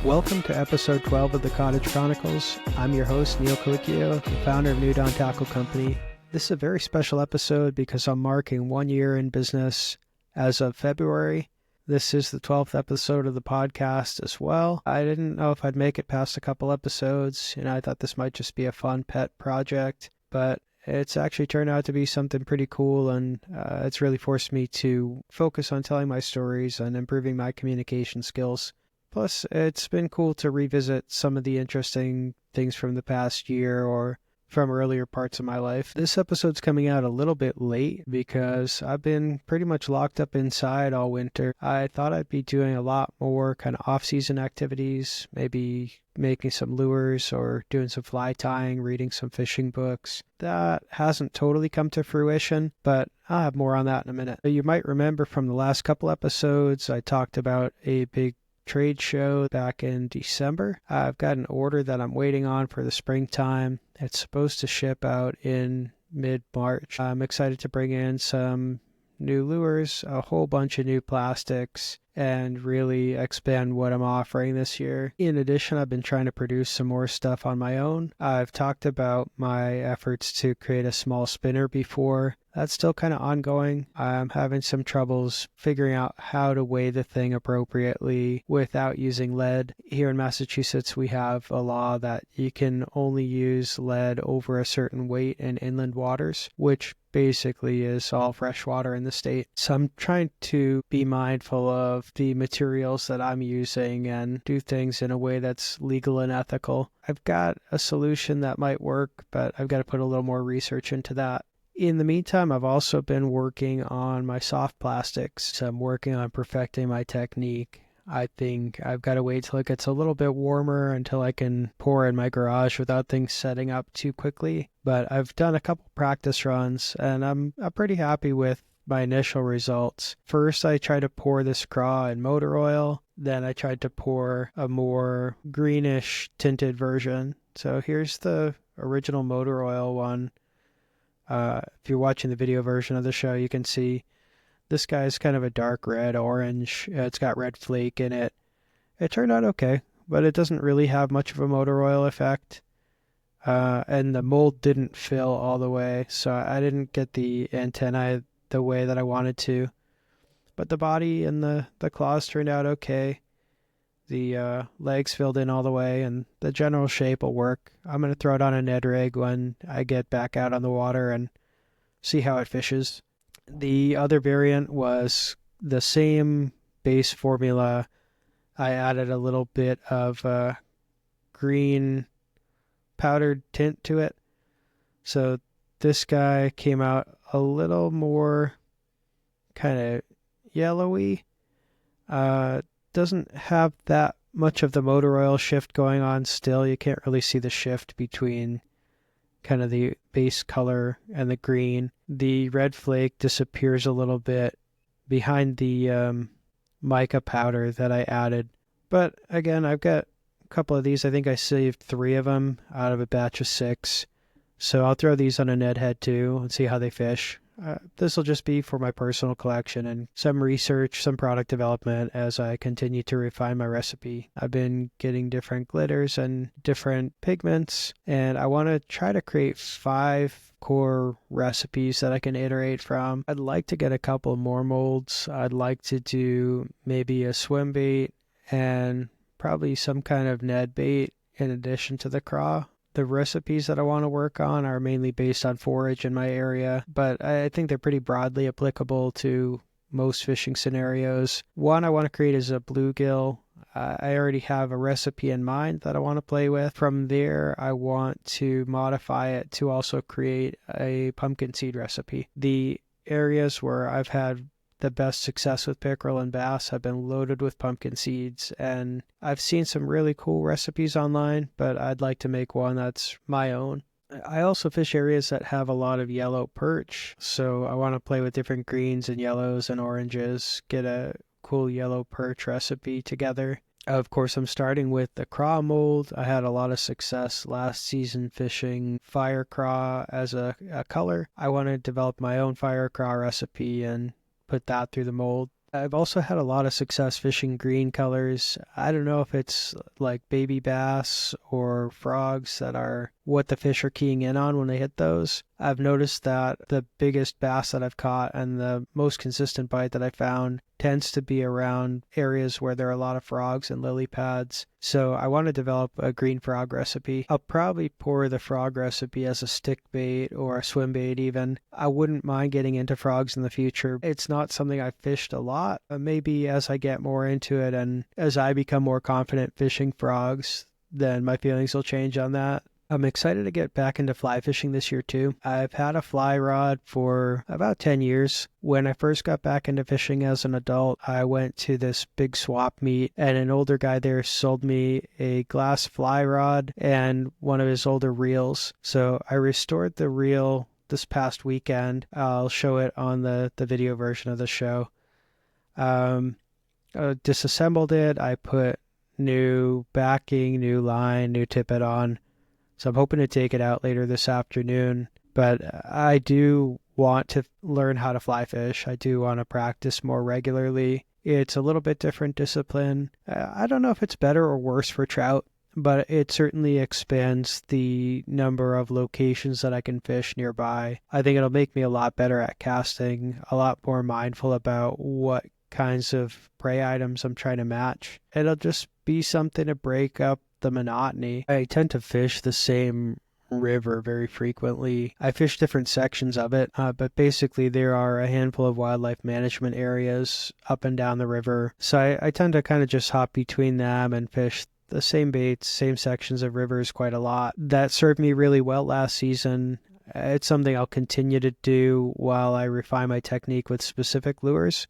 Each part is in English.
Welcome to episode 12 of the Cottage Chronicles. I'm your host, Neil Colicchio, the founder of New Dawn Tackle Company. This is a very special episode because I'm marking 1 year in business as of February. This is the 12th episode of the podcast as well. I didn't know if I'd make it past a couple episodes, and I thought this might just be a fun pet project, but it's actually turned out to be something pretty cool, and it's really forced me to focus on telling my stories and improving my communication skills. Plus, it's been cool to revisit some of the interesting things from the past year or from earlier parts of my life. This episode's coming out a little bit late because I've been pretty much locked up inside all winter. I thought I'd be doing a lot more kind of off-season activities, maybe making some lures or doing some fly tying, reading some fishing books. That hasn't totally come to fruition, but I'll have more on that in a minute. You might remember from the last couple episodes, I talked about a big trade show back in December. I've got an order that I'm waiting on for the springtime. It's supposed to ship out in mid-March. I'm excited to bring in some new lures, a whole bunch of new plastics, and really expand what I'm offering this year. In addition, I've been trying to produce some more stuff on my own. I've talked about my efforts to create a small spinner before. That's still kind of ongoing. I'm having some troubles figuring out how to weigh the thing appropriately without using lead. Here in Massachusetts, we have a law that you can only use lead over a certain weight in inland waters, which basically is all fresh water in the state. So I'm trying to be mindful of the materials that I'm using and do things in a way that's legal and ethical. I've got a solution that might work, but I've got to put a little more research into that. In the meantime, I've also been working on my soft plastics. So I'm working on perfecting my technique. I think I've got to wait till it gets a little bit warmer until I can pour in my garage without things setting up too quickly. But I've done a couple practice runs, and I'm pretty happy with my initial results. First, I tried to pour this craw in motor oil. Then I tried to pour a more greenish tinted version. So here's the original motor oil one. If you're watching the video version of the show, you can see this guy's kind of a dark red orange. It's got red flake in it. It turned out okay, but it doesn't really have much of a motor oil effect. And the mold didn't fill all the way, so I didn't get the antennae the way that I wanted to. But the body and the claws turned out okay. The legs filled in all the way, and the general shape will work. I'm going to throw it on a Ned rig when I get back out on the water and see how it fishes. The other variant was the same base formula. I added a little bit of green powdered tint to it. So this guy came out a little more kind of yellowy. Doesn't have that much of the motor oil shift going on still. You can't really see the shift between kind of the base color and the green. The red flake disappears a little bit behind the mica powder that I added. But again, I've got a couple of these. I think I saved 3 of them out of a batch of 6. So I'll throw these on a Ned head too and see how they fish. This will just be for my personal collection and some research, some product development as I continue to refine my recipe. I've been getting different glitters and different pigments, and I want to try to create 5 core recipes that I can iterate from. I'd like to get a couple more molds. I'd like to do maybe a swim bait and probably some kind of Ned bait in addition to the craw. The recipes that I want to work on are mainly based on forage in my area, but I think they're pretty broadly applicable to most fishing scenarios. One I want to create is a bluegill. I already have a recipe in mind that I want to play with. From there, I want to modify it to also create a pumpkin seed recipe. The areas where I've had the best success with pickerel and bass have been loaded with pumpkin seeds, and I've seen some really cool recipes online, but I'd like to make one that's my own. I also fish areas that have a lot of yellow perch, so I want to play with different greens and yellows and oranges, get a cool yellow perch recipe together. Of course, I'm starting with the craw mold. I had a lot of success last season fishing fire craw as a color. I want to develop my own fire craw recipe and put that through the mold. I've also had a lot of success fishing green colors. I don't know if it's like baby bass or frogs that are what the fish are keying in on when they hit those. I've noticed that the biggest bass that I've caught and the most consistent bite that I found tends to be around areas where there are a lot of frogs and lily pads. So I want to develop a green frog recipe. I'll probably pour the frog recipe as a stick bait or a swim bait even. I wouldn't mind getting into frogs in the future. It's not something I've fished a lot. Maybe as I get more into it and as I become more confident fishing frogs, then my feelings will change on that. I'm excited to get back into fly fishing this year too. I've had a fly rod for about 10 years. When I first got back into fishing as an adult, I went to this big swap meet and an older guy there sold me a glass fly rod and one of his older reels. So I restored the reel this past weekend. I'll show it on the video version of the show. Disassembled it. I put new backing, new line, new tippet on. So I'm hoping to take it out later this afternoon. But I do want to learn how to fly fish. I do want to practice more regularly. It's a little bit different discipline. I don't know if it's better or worse for trout, but it certainly expands the number of locations that I can fish nearby. I think it'll make me a lot better at casting, a lot more mindful about what kinds of prey items I'm trying to match. It'll just be something to break up the monotony. I tend to fish the same river very frequently. I fish different sections of it, but basically there are a handful of wildlife management areas up and down the river. So I tend to kind of just hop between them and fish the same baits, same sections of rivers quite a lot. That served me really well last season. It's something I'll continue to do while I refine my technique with specific lures.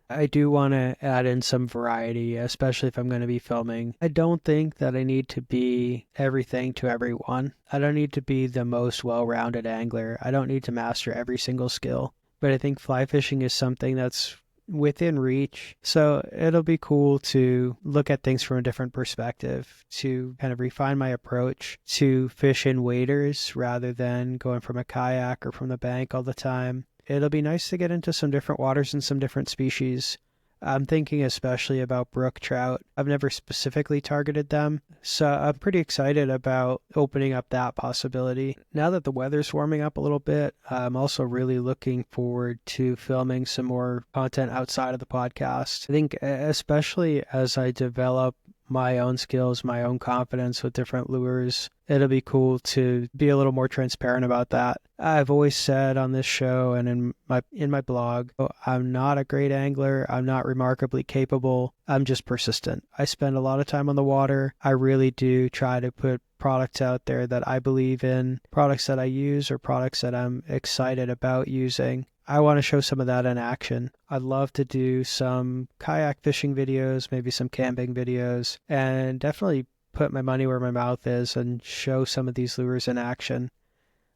I do want to add in some variety, especially if I'm going to be filming. I don't think that I need to be everything to everyone. I don't need to be the most well-rounded angler. I don't need to master every single skill. But I think fly fishing is something that's within reach. So it'll be cool to look at things from a different perspective, to kind of refine my approach to fish in waders rather than going from a kayak or from the bank all the time. It'll be nice to get into some different waters and some different species. I'm thinking especially about brook trout. I've never specifically targeted them, so I'm pretty excited about opening up that possibility. Now that the weather's warming up a little bit, I'm also really looking forward to filming some more content outside of the podcast. I think especially as I develop my own skills, my own confidence with different lures, it'll be cool to be a little more transparent about that. I've always said on this show and in my blog, I'm not a great angler. I'm not remarkably capable. I'm just persistent. I spend a lot of time on the water. I really do try to put products out there that I believe in, products that I use or products that I'm excited about using. I want to show some of that in action. I'd love to do some kayak fishing videos, maybe some camping videos, and definitely put my money where my mouth is and show some of these lures in action.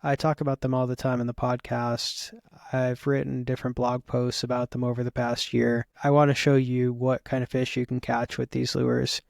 I talk about them all the time in the podcast. I've written different blog posts about them over the past year. I want to show you what kind of fish you can catch with these lures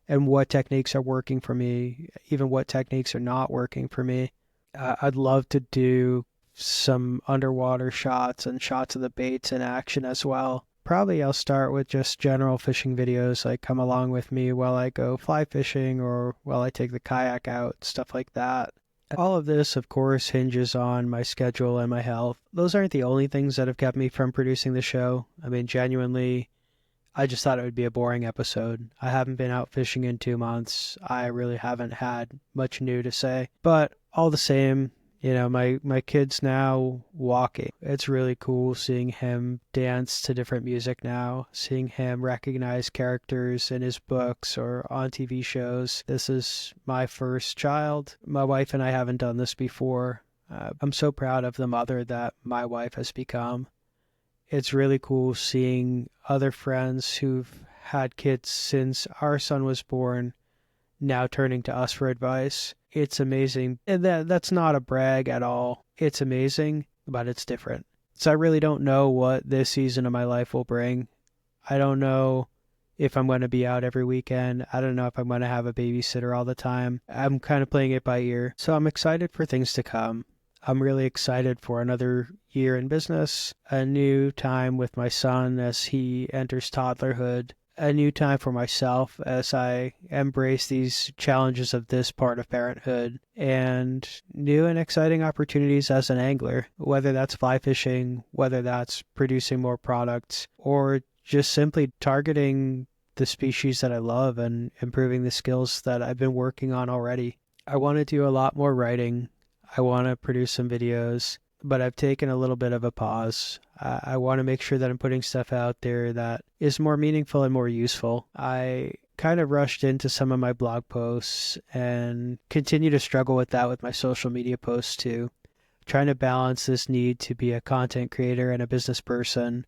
and what techniques are working for me, even what techniques are not working for me. I'd love to do some underwater shots and shots of the baits in action as well. Probably I'll start with just general fishing videos, like come along with me while I go fly fishing or while I take the kayak out, stuff like that. All of this, of course, hinges on my schedule and my health. Those aren't the only things that have kept me from producing the show. I mean, genuinely, I just thought it would be a boring episode. I haven't been out fishing in 2 months. I really haven't had much new to say. But all the same, you know, my kid's now walking. It's really cool seeing him dance to different music now, seeing him recognize characters in his books or on TV shows. This is my first child. My wife and I haven't done this before. I'm so proud of the mother that my wife has become. It's really cool seeing other friends who've had kids since our son was born now turning to us for advice. It's amazing. And that's not a brag at all. It's amazing, but it's different. So I really don't know what this season of my life will bring. I don't know if I'm going to be out every weekend. I don't know if I'm going to have a babysitter all the time. I'm kind of playing it by ear. So I'm excited for things to come. I'm really excited for another year in business, a new time with my son as he enters toddlerhood, a new time for myself as I embrace these challenges of this part of parenthood, and new and exciting opportunities as an angler, whether that's fly fishing, whether that's producing more products, or just simply targeting the species that I love and improving the skills that I've been working on already. I want to do a lot more writing. I want to produce some videos, but I've taken a little bit of a pause. I want to make sure that I'm putting stuff out there that is more meaningful and more useful. I kind of rushed into some of my blog posts and continue to struggle with that with my social media posts too. Trying to balance this need to be a content creator and a business person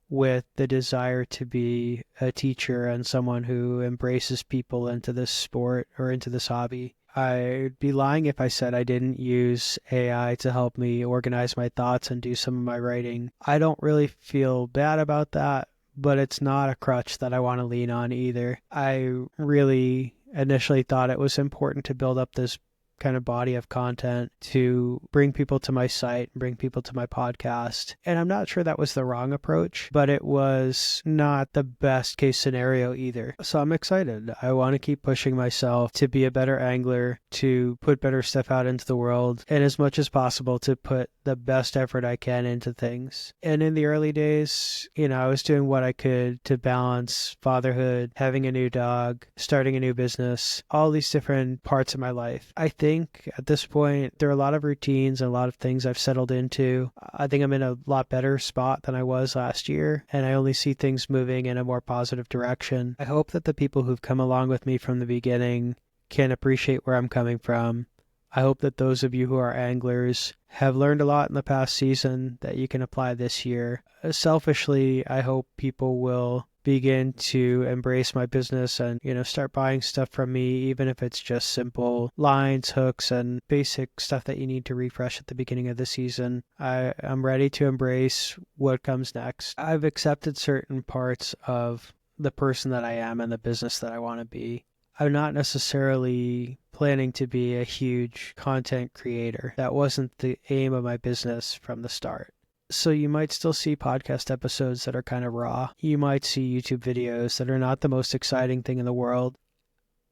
with the desire to be a teacher and someone who embraces people into this sport or into this hobby. I'd be lying if I said I didn't use AI to help me organize my thoughts and do some of my writing. I don't really feel bad about that, but it's not a crutch that I want to lean on either. I really initially thought it was important to build up this kind of body of content to bring people to my site, bring people to my podcast. And I'm not sure that was the wrong approach, but it was not the best case scenario either. So I'm excited. I want to keep pushing myself to be a better angler, to put better stuff out into the world, and as much as possible to put the best effort I can into things. And in the early days, I was doing what I could to balance fatherhood, having a new dog, starting a new business, all these different parts of my life. I think at this point, there are a lot of routines and a lot of things I've settled into. I think I'm in a lot better spot than I was last year, and I only see things moving in a more positive direction. I hope that the people who've come along with me from the beginning can appreciate where I'm coming from. I hope that those of you who are anglers have learned a lot in the past season that you can apply this year. Selfishly, I hope people will begin to embrace my business and, start buying stuff from me, even if it's just simple lines, hooks, and basic stuff that you need to refresh at the beginning of the season. I'm ready to embrace what comes next. I've accepted certain parts of the person that I am and the business that I want to be. I'm not necessarily planning to be a huge content creator. That wasn't the aim of my business from the start. So you might still see podcast episodes that are kind of raw. You might see YouTube videos that are not the most exciting thing in the world.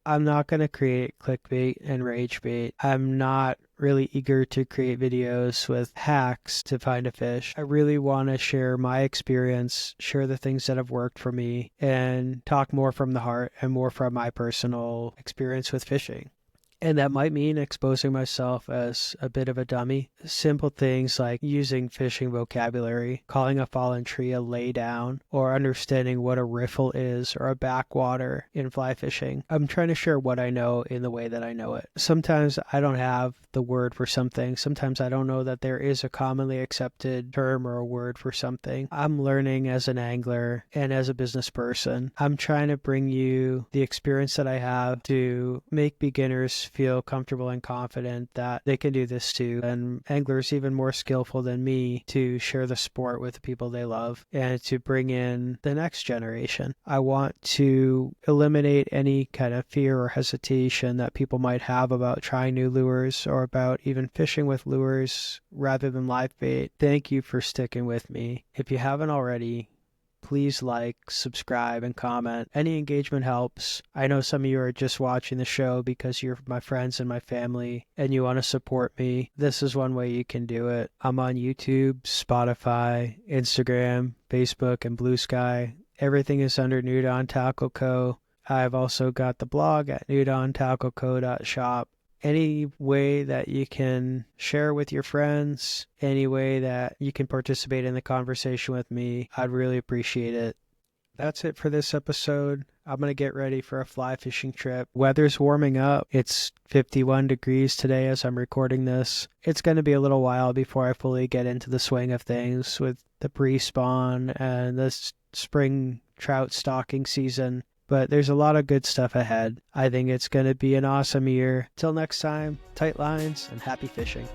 I'm not going to create clickbait and rage bait. I'm not really eager to create videos with hacks to find a fish. I really want to share my experience, share the things that have worked for me, and talk more from the heart and more from my personal experience with fishing. And that might mean exposing myself as a bit of a dummy. Simple things like using fishing vocabulary, calling a fallen tree a lay down, or understanding what a riffle is or a backwater in fly fishing. I'm trying to share what I know in the way that I know it. Sometimes I don't have the word for something. Sometimes I don't know that there is a commonly accepted term or a word for something. I'm learning as an angler and as a business person. I'm trying to bring you the experience that I have to make beginners feel comfortable and confident that they can do this too, and anglers even more skillful than me to share the sport with the people they love and to bring in the next generation. I want to eliminate any kind of fear or hesitation that people might have about trying new lures or about even fishing with lures rather than live bait. Thank you for sticking with me. If you haven't already, please like, subscribe, and comment. Any engagement helps. I know some of you are just watching the show because you're my friends and my family and you want to support me. This is one way you can do it. I'm on YouTube, Spotify, Instagram, Facebook, and Blue Sky. Everything is under Nude on Tackle Co. I've also got the blog at nudeontackleco.shop. Any way that you can share with your friends, any way that you can participate in the conversation with me, I'd really appreciate it. That's it for this episode. I'm going to get ready for a fly fishing trip. Weather's warming up. It's 51 degrees today as I'm recording this. It's going to be a little while before I fully get into the swing of things with the pre-spawn and the spring trout stocking season. But there's a lot of good stuff ahead. I think it's going to be an awesome year. Till next time, tight lines and happy fishing.